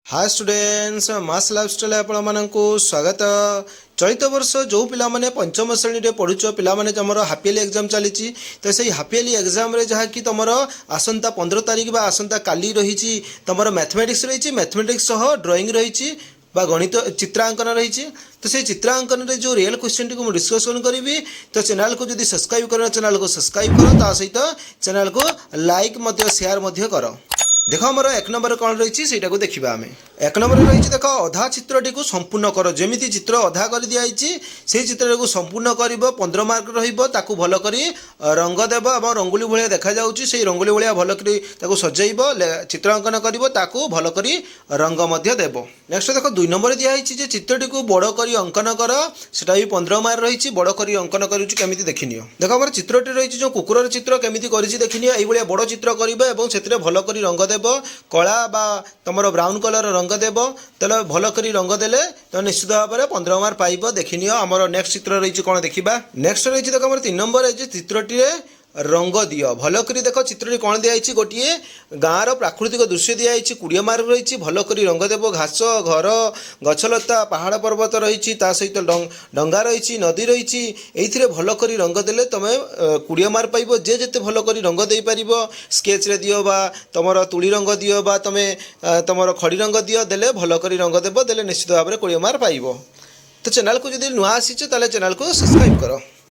Hi students मास lifestyle आपको स्वागत। चलित वर्ष जो पिला माने पंचम श्रेणी रे पढ़ुच पिला माने तमरो हाफियरली एग्जाम चली तो से हाफियरली एग्जाम रे जहाँ कि तुम आसंता 15 तारिख बा आसंता काली रही तुम मैथमेटिक्स रही मैथमेटिक्स सह ड्राइंग रही बा गणित चित्रांकन रही तो से चित्रांकन रे जो रियल क्वेश्चन टी डिस्कसन करी तो चैनल को जब सब्सक्राइब कर चैनल को सब्सक्राइब कर ता सहित चैनल को लाइक शेयर कर। देख आमर 1 नंबर कौन रही है को देखा आम 1 नंबर रही देख अधा चित्रटी को संपूर्ण कर जमी चित्र अधा कर दिखाई से चित्र को संपूर्ण कर 15 मार्क रही भल कर रंग देव और रंगोली भाया देखा से रंगोली भाया भल कर सजैब चित्रांकन कर भल कर रंग देव। नेक्स्ट देख 2 नंबर दिखाई चित्रटी को बड़ कर अंकन कर सेटा भी 15 मार्क रही बड़ कर अंकन कमी देखनी देख आम चित्रटी रही जो कुकुर चित्र केमी कर देखनी ये बड़ चित्र कर भल कर रंग देव कला बा तुम ब्राउन कलर रंग देव तेल भल कर रंग देले तो निश्चित भाव में 15 मार्क पाइब देखनी। आमर नेक्स्ट चित्र रही कौन देखा नेक्स्ट रही देख आम 3 नंबर चित्रटी रंग दियो भल कर देख चित्रटी कौन दिखाई गोटे गाँव प्राकृतिक दृश्य दिखाई 20 मार्क रही भल कर रंग देव घास घर गछलता पहाड़ पर्वत रही सहित डंगा रही नदी रही ये भल कर रंग देले तुम 20 मार्क पाइब जे जिते भल कर रंग दे पार स्केच रे दियो बा तुम तुली रंग दियो बा तुम तुम खड़ी रंग दियो देले भल कर रंग देव देले निश्चित भाव में 20 मार्क पाइब। तो चैनल को जब नुआ आसी चैनल को सब्सक्राइब करो।